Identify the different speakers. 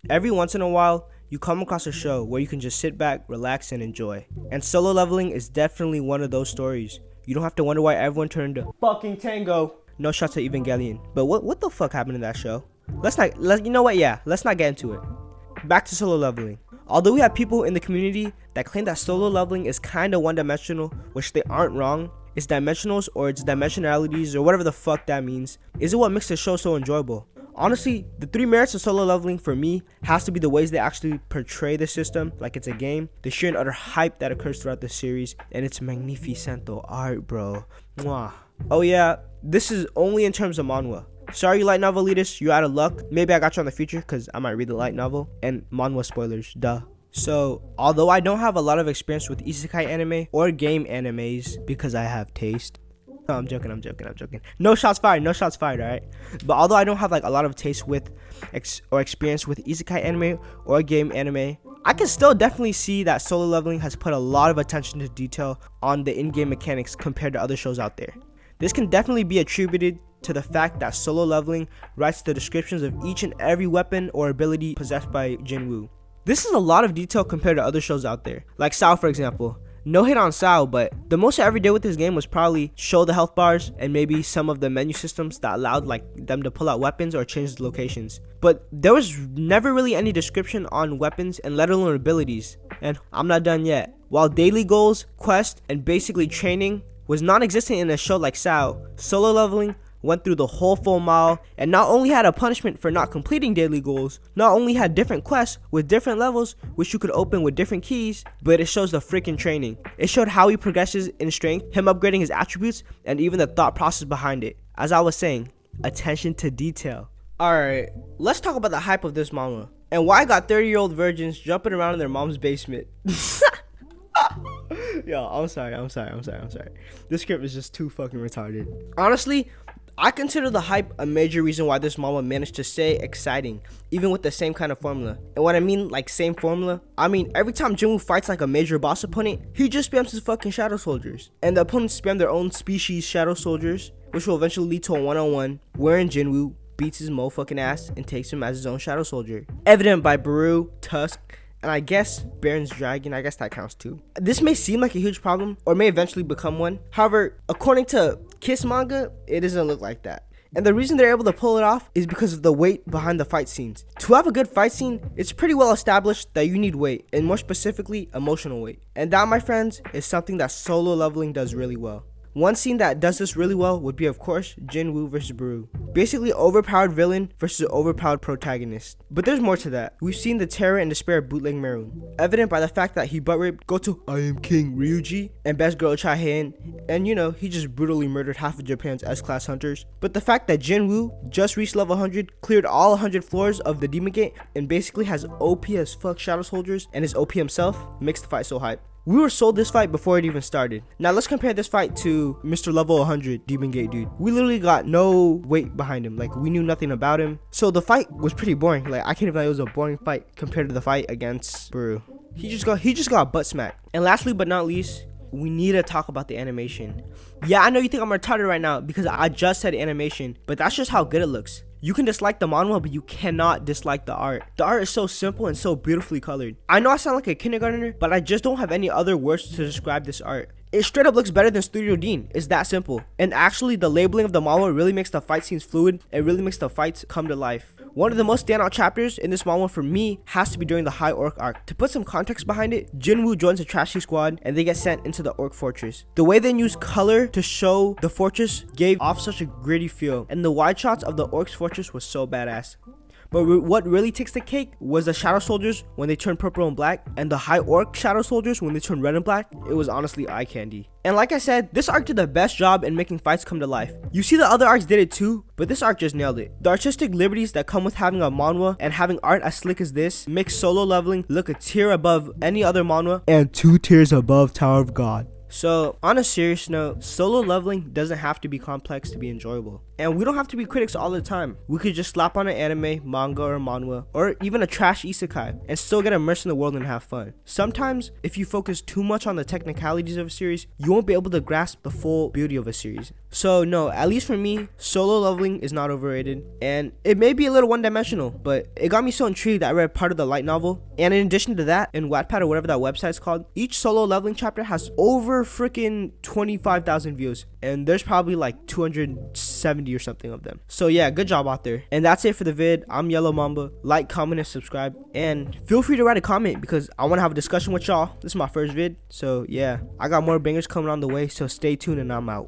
Speaker 1: Every once in a while, you come across a show where you can just sit back, relax, and enjoy. And Solo Leveling is definitely one of those stories. You don't have to wonder why everyone turned to fucking Tango. No shots at Evangelion. But what the fuck happened in that show? Let's not get into it. Back to Solo Leveling. Although we have people in the community that claim that Solo Leveling is kinda one-dimensional, which they aren't wrong, its dimensionals or its dimensionalities or whatever the fuck that means is what makes the show so enjoyable. Honestly, the three merits of Solo Leveling for me has to be the ways they actually portray the system like it's a game, the sheer and utter hype that occurs throughout the series, and its magnificento art, bro. Mwah. Oh yeah, this is only in terms of manhwa. Sorry, light novel elitists, you're out of luck. Maybe I got you on the future because I might read the light novel. And manhwa spoilers, duh. So, although I don't have a lot of experience with isekai anime or game animes because I have taste. No, I'm joking. No shots fired, alright? But although I don't have like a lot of taste with or experience with isekai anime or game anime, I can still definitely see that Solo Leveling has put a lot of attention to detail on the in-game mechanics compared to other shows out there. This can definitely be attributed to the fact that Solo Leveling writes the descriptions of each and every weapon or ability possessed by Jinwoo. This is a lot of detail compared to other shows out there, like Sao for example. No hit on Sao, but the most I ever did with this game was probably show the health bars and maybe some of the menu systems that allowed like them to pull out weapons or change the locations. But there was never really any description on weapons and let alone abilities. And I'm not done yet. While daily goals, quests, and basically training was non-existent in a show like Sao, Solo Leveling went through the whole full mile and not only had a punishment for not completing daily goals, not only had different quests with different levels which you could open with different keys, but it shows the freaking training. It showed how he progresses in strength, him upgrading his attributes, and even the thought process behind it. As I was saying, attention to detail. Alright, let's talk about the hype of this manga and why I got 30-year-old virgins jumping around in their mom's basement. Yo, I'm sorry. This script is just too fucking retarded. Honestly, I consider the hype a major reason why this manga managed to stay exciting, even with the same kind of formula. And when I mean like same formula, I mean every time Jinwoo fights like a major boss opponent, he just spams his fucking shadow soldiers. And the opponents spam their own species shadow soldiers, which will eventually lead to a one-on-one, wherein Jinwoo beats his motherfucking ass and takes him as his own shadow soldier. Evident by Baru, Tusk, and I guess Baron's Dragon, I guess that counts too. This may seem like a huge problem, or may eventually become one. However, according to Kiss manga, it doesn't look like that. And the reason they're able to pull it off is because of the weight behind the fight scenes. To have a good fight scene, it's pretty well established that you need weight, and more specifically, emotional weight. And that, my friends, is something that Solo Leveling does really well. One scene that does this really well would be, of course, Jinwoo versus Baru. Basically, overpowered villain versus overpowered protagonist. But there's more to that. We've seen the terror and despair of bootleg Meru, evident by the fact that he butt raped Goto, I am King Ryuji, and best girl Chaehyun, and you know, he just brutally murdered half of Japan's S-class hunters. But the fact that Jinwoo just reached level 100, cleared all 100 floors of the Demon Gate, and basically has OP as fuck shadow soldiers and is OP himself, makes the fight so hype. We were sold this fight before it even started. Now let's compare this fight to Mr. Level 100 Demon Gate dude. We literally got no weight behind him. Like, we knew nothing about him. So the fight was pretty boring. Like, I can't even lie, it was a boring fight compared to the fight against Baru. He just got butt smacked. And lastly but not least, we need to talk about the animation. Yeah, I know you think I'm retarded right now because I just said animation, but that's just how good it looks. You can dislike the manhwa, but you cannot dislike the art. The art is so simple and so beautifully colored. I know I sound like a kindergartner, but I just don't have any other words to describe this art. It straight up looks better than Studio Dean. It's that simple. And actually, the labeling of the manhwa really makes the fight scenes fluid. It really makes the fights come to life. One of the most standout chapters in this manhwa for me has to be during the High Orc arc. To put some context behind it, Jinwoo joins a trashy squad and they get sent into the Orc fortress. The way they used color to show the fortress gave off such a gritty feel, and the wide shots of the Orc's fortress was so badass. But what really takes the cake was the shadow soldiers when they turn purple and black, and the high orc shadow soldiers when they turn red and black. It was honestly eye candy. And like I said, this arc did the best job in making fights come to life. You see the other arcs did it too, but this arc just nailed it. The artistic liberties that come with having a manhwa and having art as slick as this makes Solo Leveling look a tier above any other manhwa and 2 tiers above Tower of God. So, on a serious note, solo leveling doesn't have to be complex to be enjoyable. And we don't have to be critics all the time. We could just slap on an anime, manga, or manhwa, or even a trash isekai, and still get immersed in the world and have fun. Sometimes, if you focus too much on the technicalities of a series, you won't be able to grasp the full beauty of a series. So no, at least for me, solo leveling is not overrated, and it may be a little one-dimensional, but it got me so intrigued that I read part of the light novel. And in addition to that, in Wattpad or whatever that website's called, each solo leveling chapter has over freaking 25,000 views, and there's probably like 270 or something of them. So yeah, good job out there. And that's it for the vid. I'm Yellow Mamba. Like, comment, and subscribe, and feel free to write a comment because I want to have a discussion with y'all. This is my first vid, so yeah, I got more bangers coming on the way, so stay tuned and I'm out.